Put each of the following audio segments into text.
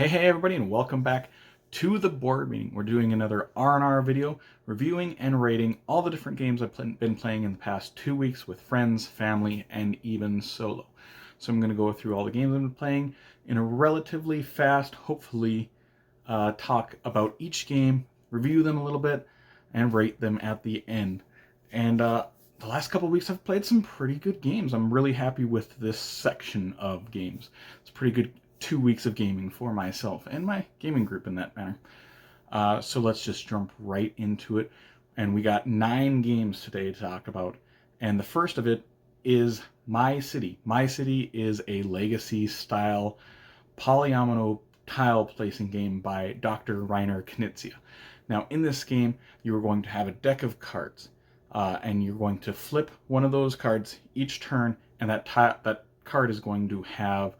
Hey everybody, and welcome back to the board meeting. We're doing another R&R video reviewing and rating all the different games I've been playing in the past 2 weeks with friends, family, and even solo. So I'm going to go through all the games I've been playing in a relatively fast, hopefully talk about each game, review them a little bit, and rate them at the end. And the last couple of weeks I've played some pretty good games. I'm really happy with this section of games. It's pretty good 2 weeks of gaming for myself and my gaming group in that manner. So let's just jump right into it. And we got 9 games today to talk about. And the first of it is My City. My City is a legacy style polyomino tile placing game by Dr. Reiner Knizia. Now in this game you are going to have a deck of cards and you're going to flip one of those cards each turn, and that card is going to have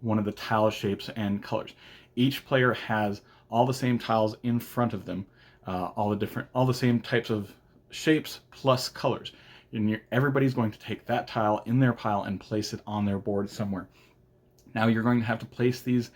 one of the tile shapes and colors. Each player has all the same tiles in front of them, all the same types of shapes plus colors. And everybody's going to take that tile in their pile and place it on their board somewhere. Now you're going to have to place these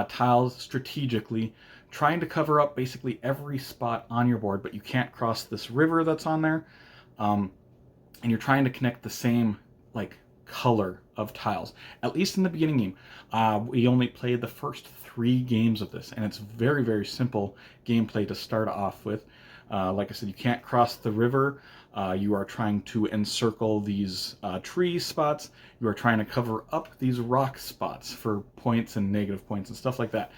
tiles strategically, trying to cover up basically every spot on your board, but you can't cross this river that's on there. And you're trying to connect the same color of tiles, at least in the beginning game. We only played the first 3 games of this, and it's very, very simple gameplay to start off with. Like I said, you can't cross the river. You are trying to encircle these tree spots. You are trying to cover up these rock spots for points and negative points and stuff like that.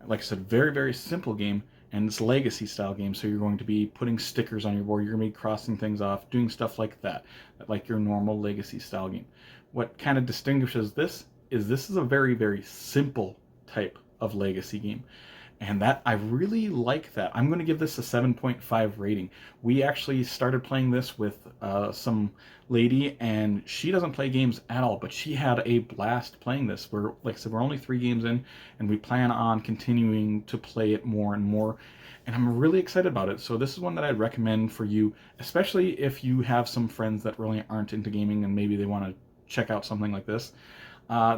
Like I said, very, very simple game, and it's a legacy style game, so you're going to be putting stickers on your board. You're going to be crossing things off, doing stuff like that, like your normal legacy style game. What kind of distinguishes this is a very, very simple type of legacy game. And that, I really like that. I'm going to give this a 7.5 rating. We actually started playing this with some lady, and she doesn't play games at all, but she had a blast playing this. Like I said, we're only 3 games in, and we plan on continuing to play it more and more. And I'm really excited about it. So this is one that I'd recommend for you, especially if you have some friends that really aren't into gaming and maybe they want to check out something like this.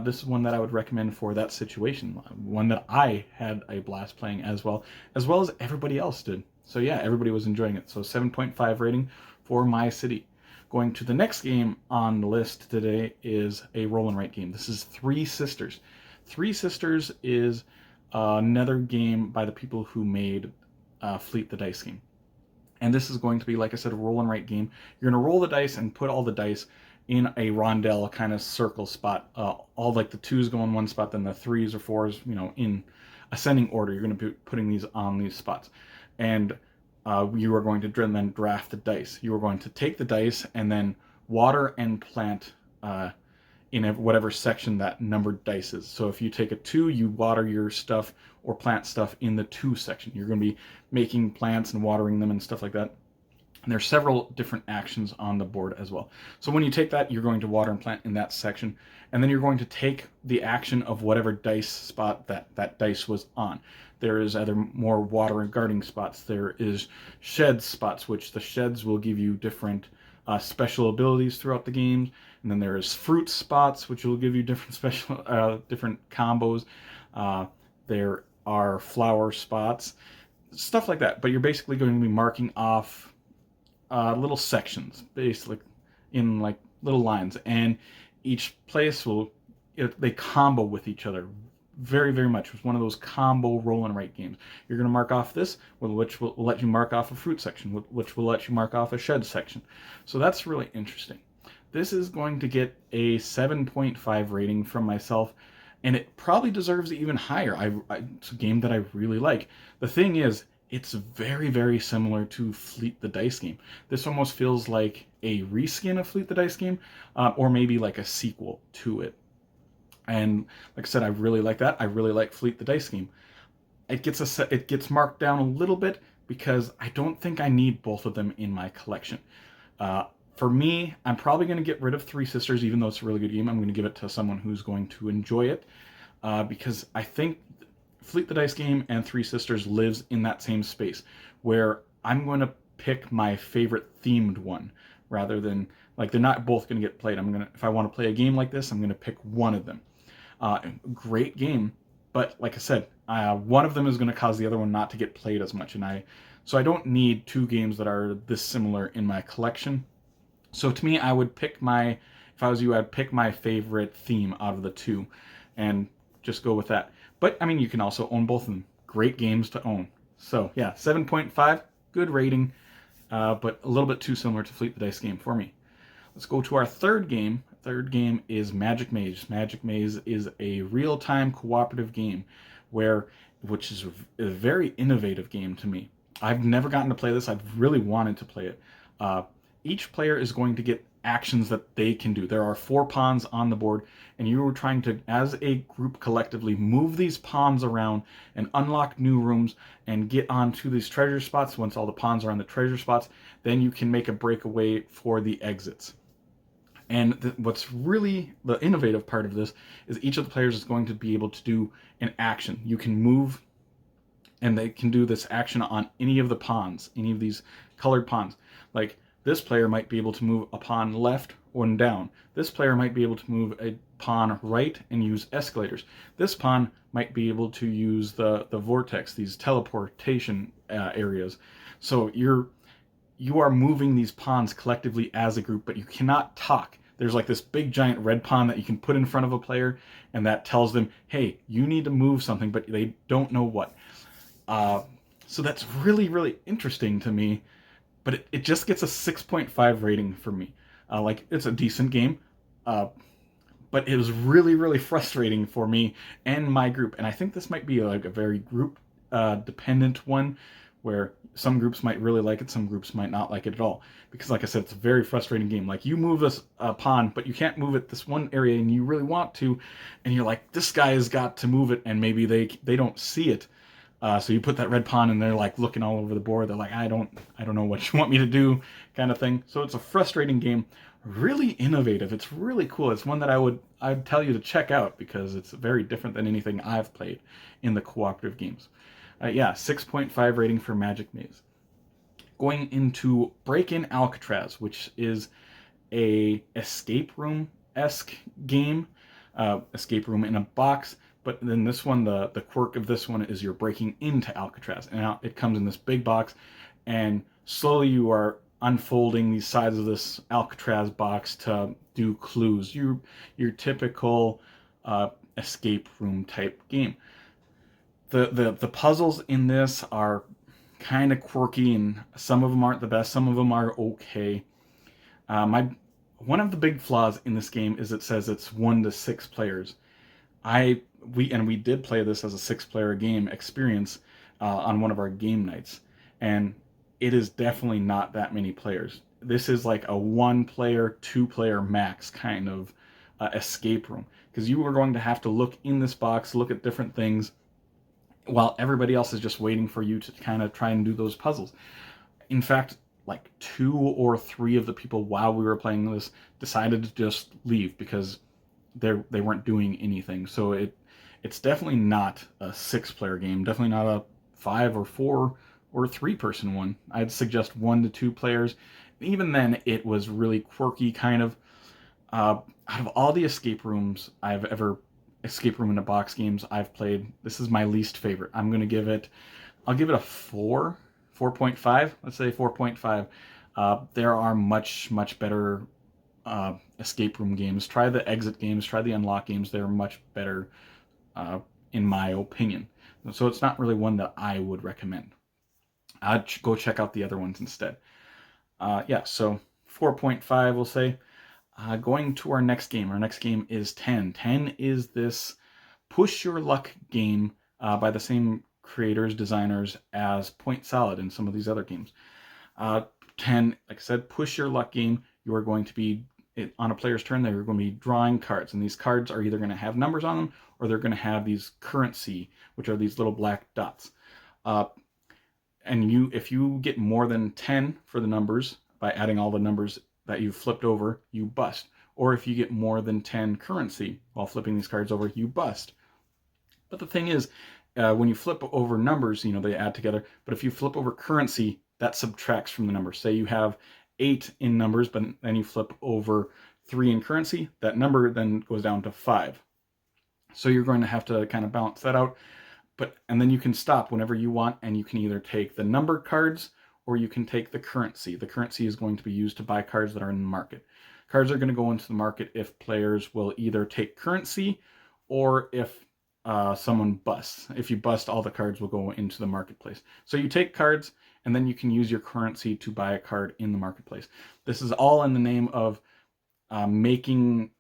This is one that I would recommend for that situation. One that I had a blast playing as well as everybody else did. So yeah, everybody was enjoying it. So 7.5 rating for My City. Going to the next game on the list today is a roll and write game. This is Three Sisters. Three Sisters is another game by the people who made Fleet the Dice game. And this is going to be, like I said, a roll and write game. You're going to roll the dice and put all the dice in a rondelle kind of circle spot. All like the 2s go in one spot, then the 3s or 4s, in ascending order. You're going to be putting these on these spots. And you are going to then draft the dice. You are going to take the dice and then water and plant in whatever section that numbered dice is. So if you take a 2, you water your stuff or plant stuff in the 2 section. You're going to be making plants and watering them and stuff like that. And there's several different actions on the board as well. So when you take that, you're going to water and plant in that section, and then you're going to take the action of whatever dice spot that dice was on. There is either more water and guarding spots. There is shed spots, which the sheds will give you different special abilities throughout the game. And then there is fruit spots, which will give you different different combos. There are flower spots, stuff like that. But you're basically going to be marking off little sections, basically in like little lines, and each place they combo with each other very, very much. It's one of those combo roll and write games. You're going to mark off this, which will let you mark off a fruit section, which will let you mark off a shed section. So that's really interesting. This is going to get a 7.5 rating from myself, and it probably deserves even higher. It's a game that I really like. The thing is, it's very, very similar to Fleet the Dice game. This almost feels like a reskin of Fleet the Dice game, or maybe like a sequel to it. And like I said, I really like that. I really like Fleet the Dice game. It gets marked down a little bit because I don't think I need both of them in my collection. For me, I'm probably going to get rid of Three Sisters, even though it's a really good game. I'm going to give it to someone who's going to enjoy it, because I think Fleet the Dice game and Three Sisters lives in that same space where I'm going to pick my favorite themed one rather than, like, they're not both going to get played. If I want to play a game like this, I'm going to pick one of them. Great game. But like I said, one of them is going to cause the other one not to get played as much, so I don't need two games that are this similar in my collection. So to me, I would pick if I was you, I'd pick my favorite theme out of the two, and just go with that. But I mean, you can also own both of them. Great games to own. So yeah, 7.5, good rating, but a little bit too similar to Fleet the Dice game for me. Let's go to our third game. Third game is Magic Maze. Magic Maze is a real-time cooperative game which is a very innovative game to me. I've never gotten to play this. I've really wanted to play it. Each player is going to get actions that they can do. There are 4 pawns on the board, and you are trying to, as a group collectively, move these pawns around and unlock new rooms and get onto these treasure spots. Once all the pawns are on the treasure spots, then you can make a breakaway for the exits. And what's really the innovative part of this is each of the players is going to be able to do an action. You can move, and they can do this action on any of the pawns, any of these colored pawns. Like, this player might be able to move a pawn left or down. This player might be able to move a pawn right and use escalators. This pawn might be able to use the vortex, these teleportation areas. So you are moving these pawns collectively as a group, but you cannot talk. There's like this big giant red pawn that you can put in front of a player, and that tells them, hey, you need to move something, but they don't know what. So that's really, really interesting to me, but it just gets a 6.5 rating for me. Like, it's a decent game, but it was really, really frustrating for me and my group. And I think this might be like a very group dependent one, where some groups might really like it, some groups might not like it at all. Because like I said, it's a very frustrating game. Like, you move a pawn, but you can't move it this one area, and you really want to, and you're like, this guy has got to move it, and maybe they don't see it. So you put that red pawn, and they're like looking all over the board. They're like, I don't know what you want me to do, kind of thing. So it's a frustrating game. Really innovative. It's really cool. It's one that I'd tell you to check out, because it's very different than anything I've played in the cooperative games. Yeah, 6.5 rating for Magic Maze. Going into Break-In Alcatraz, which is a escape room-esque game. Escape room in a box. But then this one, the quirk of this one is you're breaking into Alcatraz. And now it comes in this big box, and slowly you are unfolding these sides of this Alcatraz box to do clues. Your typical escape room type game. The puzzles in this are kind of quirky, and some of them aren't the best. Some of them are okay. One of the big flaws in this game is it says it's 1 to 6 players. We did play this as a 6-player game experience on one of our game nights, and it is definitely not that many players. This is like a 1-player, 2-player max kind of escape room, because you are going to have to look in this box, look at different things, while everybody else is just waiting for you to kind of try and do those puzzles. In fact, like 2 or 3 of the people while we were playing this decided to just leave because they weren't doing anything. So it's definitely not a 6-player game. Definitely not a 5 or 4 or 3-person one. I'd suggest 1 to 2 players. Even then, it was really quirky, kind of. Out of all the escape room in a box games I've played, this is my least favorite. I'll give it a 4.5. Let's say 4.5. There are much better escape room games. Try the exit games, try the unlock games. They're much better, in my opinion. So it's not really one that I would recommend. I'd go check out the other ones instead. Yeah, so 4.5 we'll say. Going to our next game. Our next game is 10. 10 is this push your luck game by the same creators, designers as Point Salad and some of these other games. 10, like I said, push your luck game. You are going to be, on a player's turn, they're going to be drawing cards. And these cards are either going to have numbers on them, or they're going to have these currency, which are these little black dots. And if you get more than 10 for the numbers, by adding all the numbers that you've flipped over, you bust. Or if you get more than 10 currency while flipping these cards over, you bust. But the thing is, when you flip over numbers, they add together. But if you flip over currency, that subtracts from the numbers. Say you have 8 in numbers, but then you flip over 3 in currency, that number then goes down to 5. So you're going to have to kind of balance that out. And then you can stop whenever you want, and you can either take the numbered cards or you can take the currency. The currency is going to be used to buy cards that are in the market. Cards are going to go into the market if players will either take currency or if someone busts. If you bust, all the cards will go into the marketplace. So you take cards, and then you can use your currency to buy a card in the marketplace. This is all in the name of making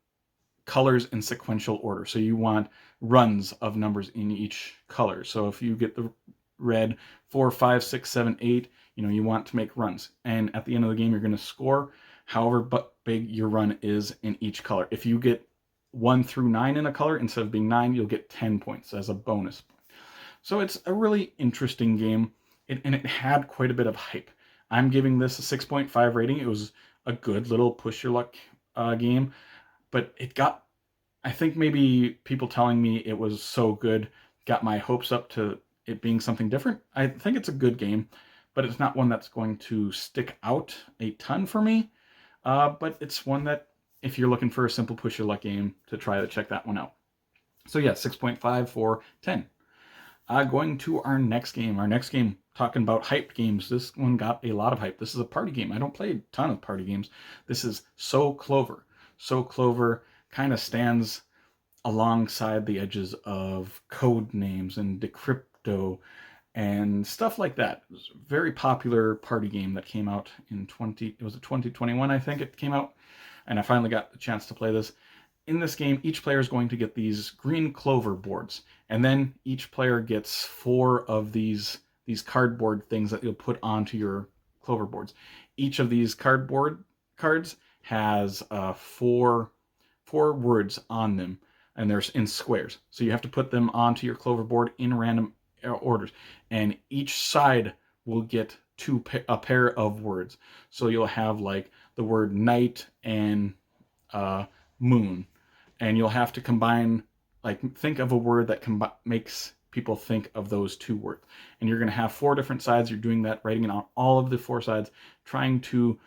colors in sequential order. So you want runs of numbers in each color. So if you get the red 4, 5, 6, 7, 8, you want to make runs. And at the end of the game, you're going to score however big your run is in each color. If you get 1 through 9 in a color, instead of being 9, you'll get 10 points as a bonus. So it's a really interesting game, and it had quite a bit of hype. I'm giving this a 6.5 rating. It was a good little push your luck game, but it got, I think maybe people telling me it was so good got my hopes up to it being something different. I think it's a good game, but it's not one that's going to stick out a ton for me. But it's one that, if you're looking for a simple push your luck game to try, to check that one out. So yeah, 6.5 for 10. Going to our next game. Our next game, talking about hyped games. This one got a lot of hype. This is a party game. I don't play a ton of party games. This is So Clover. So Clover kind of stands alongside the edges of Code Names and Decrypto and stuff like that. It was a very popular party game that came out in 2021, I think it came out, and I finally got the chance to play this. In this game, each player is going to get these green Clover boards, and then each player gets 4 of these cardboard things that you'll put onto your Clover boards. Each of these cardboard cards has 4 words on them, and they're in squares. So you have to put them onto your Clover board in random orders, and each side will get a pair of words. So you'll have like the word night and moon, and you'll have to combine, like, think of a word that makes people think of those 2 words. And you're going to have 4 different sides. You're doing that, writing it on all of the 4 sides, trying to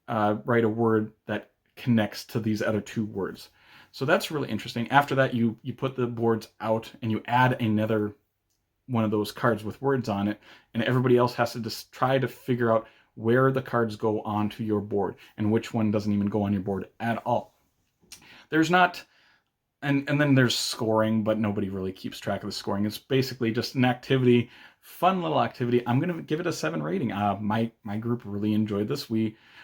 write a word that connects to these other 2 words. So that's really interesting. After that, you put the boards out and you add another one of those cards with words on it, and everybody else has to just try to figure out where the cards go onto your board and which one doesn't even go on your board at all. There's not, and then there's scoring, but nobody really keeps track of the scoring. It's basically just an activity, fun little activity. I'm going to give it a 7 rating. My group really enjoyed this.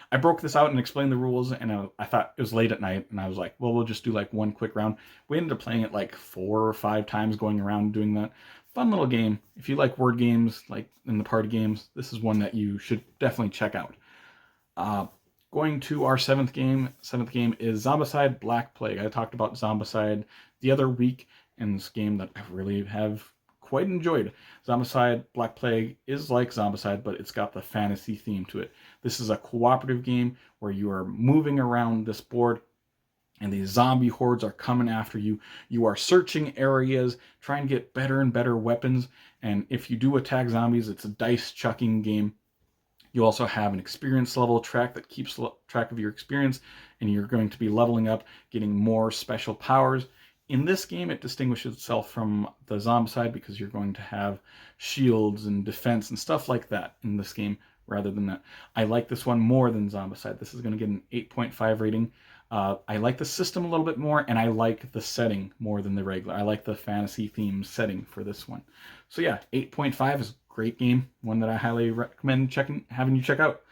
I broke this out and explained the rules, and I thought it was late at night, and I was like, well, we'll just do like one quick round. We ended up playing it like 4 or 5 times, going around doing that. Fun little game. If you like word games, like in the party games, this is one that you should definitely check out. Going to our 7th game. 7th game is Zombicide Black Plague. I talked about Zombicide the other week, and this game that I really have quite enjoyed. Zombicide Black Plague is like Zombicide, but it's got the fantasy theme to it. This is a cooperative game where you are moving around this board, and these zombie hordes are coming after you. You are searching areas, trying to get better and better weapons, and if you do attack zombies, it's a dice chucking game. You also have an experience level track that keeps track of your experience, and you're going to be leveling up, getting more special powers. In this game, it distinguishes itself from the Zombicide because you're going to have shields and defense and stuff like that in this game rather than that. I like this one more than Zombicide. This is going to get an 8.5 rating. I like the system a little bit more, and I like the setting more than the regular. I like the fantasy theme setting for this one. So yeah, 8.5 is a great game, one that I highly recommend having you check out.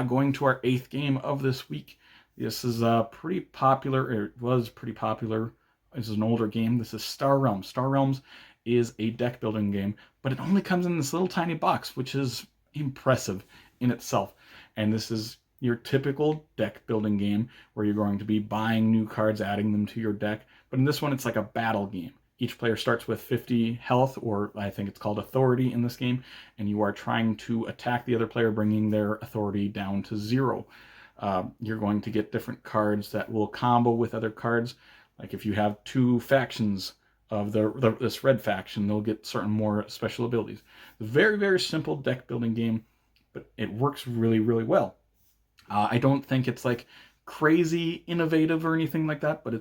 Going to our 8th game of this week. This is pretty popular, or it was pretty popular. This is an older game. This is Star Realms. Star Realms is a deck building game, but it only comes in this little tiny box, which is impressive in itself. And this is your typical deck building game where you're going to be buying new cards, adding them to your deck. But in this one, it's like a battle game. Each player starts with 50 health, or I think it's called authority in this game, and you are trying to attack the other player, bringing their authority down to 0. You're going to get different cards that will combo with other cards. Like if you have 2 factions of this red faction, they'll get certain more special abilities. Very, very simple deck building game, but it works really, really well. I don't think it's like crazy innovative or anything like that, but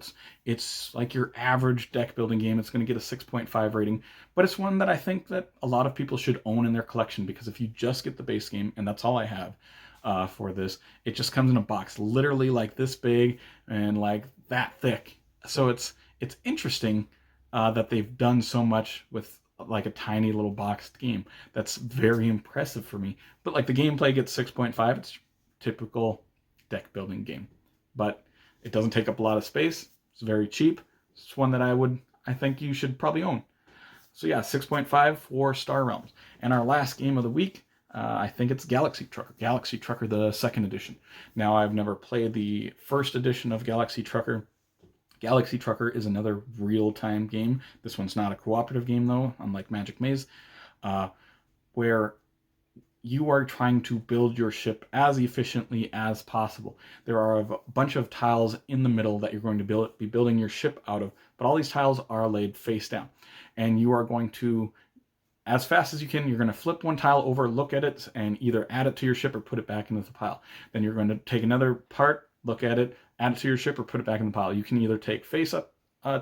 it's like your average deck building game. It's going to get a 6.5 rating, but it's one that I think that a lot of people should own in their collection, because if you just get the base game, and that's all I have for this, it just comes in a box literally like this big and like that thick. So it's interesting that they've done so much with like a tiny little boxed game. That's very impressive for me. But like the gameplay gets 6.5. It's typical deck building game, but it doesn't take up a lot of space. It's very cheap. It's one that I think you should probably own. So yeah, 6.5 for Star Realms. And our last game of the week, I think it's Galaxy Trucker, the second edition. Now, I've never played the first edition of Galaxy Trucker. Galaxy Trucker is another real-time game. This one's not a cooperative game, though, unlike Magic Maze, where you are trying to build your ship as efficiently as possible. There are a bunch of tiles in the middle that you're going to be building your ship out of, but all these tiles are laid face down. And you are going to, as fast as you can, you're going to flip one tile over, look at it, and either add it to your ship or put it back into the pile. Then you're going to take another part, look at it, add it to your ship, or put it back in the pile. You can either take face-up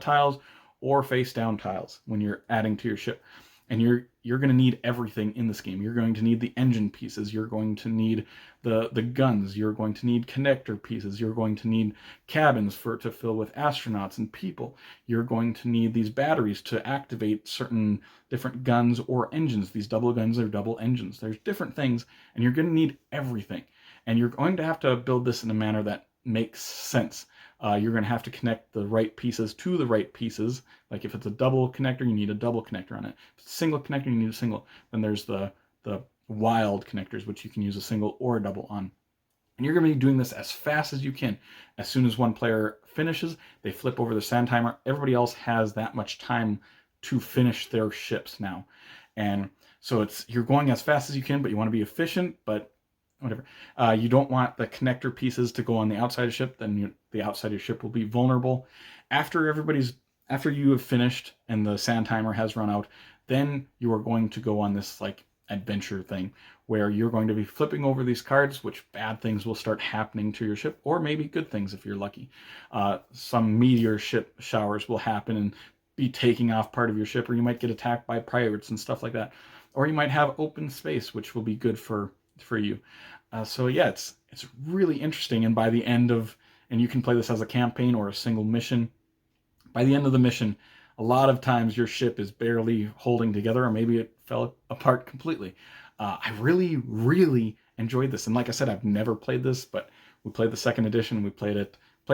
tiles or face-down tiles when you're adding to your ship. And you're going to need everything in this game. You're going to need the engine pieces. You're going to need the guns. You're going to need connector pieces. You're going to need cabins to fill with astronauts and people. You're going to need these batteries to activate certain different guns or engines. These double guns or double engines. There's different things, and you're going to need everything. And you're going to have to build this in a manner that makes sense. You're going to have to connect the right pieces to the right pieces. Like if it's a double connector, you need a double connector on it. If it's a single connector, you need a single. Then there's the wild connectors, which you can use a single or a double on. And you're going to be doing this as fast as you can. As soon as one player finishes, they flip over the sand timer. Everybody else has that much time to finish their ships now. And so you're going as fast as you can, but you want to be efficient, but whatever. You don't want the connector pieces to go on the outside of the ship, then the outside of your ship will be vulnerable. After you have finished and the sand timer has run out, then you are going to go on this like adventure thing where you're going to be flipping over these cards, which bad things will start happening to your ship, or maybe good things if you're lucky. Some meteor ship showers will happen and be taking off part of your ship, or you might get attacked by pirates and stuff like that. Or you might have open space, which will be good for you. So yeah, it's really interesting. And by the end of, and you can play this as a campaign or a single mission. By the end of the mission, a lot of times your ship is barely holding together, or maybe it fell apart completely. I really, really enjoyed this. And like I said, I've never played this, but we played the second edition. We played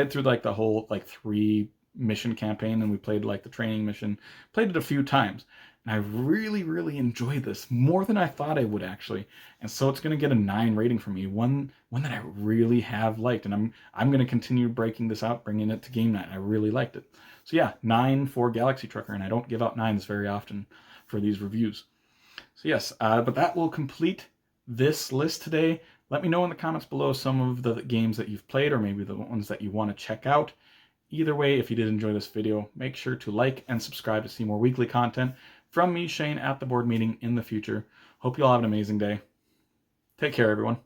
through like the whole like 3 mission campaign, and we played like the training mission, played it a few times. And I really, really enjoyed this more than I thought I would, actually. And so it's going to get a 9 rating from me, one that I really have liked. And I'm going to continue breaking this out, bringing it to game night. I really liked it. So yeah, 9 for Galaxy Trucker, and I don't give out 9s very often for these reviews. So yes, but that will complete this list today. Let me know in the comments below some of the games that you've played, or maybe the ones that you want to check out. Either way, if you did enjoy this video, make sure to like and subscribe to see more weekly content from me, Shane, at the board meeting in the future. Hope you all have an amazing day. Take care, everyone.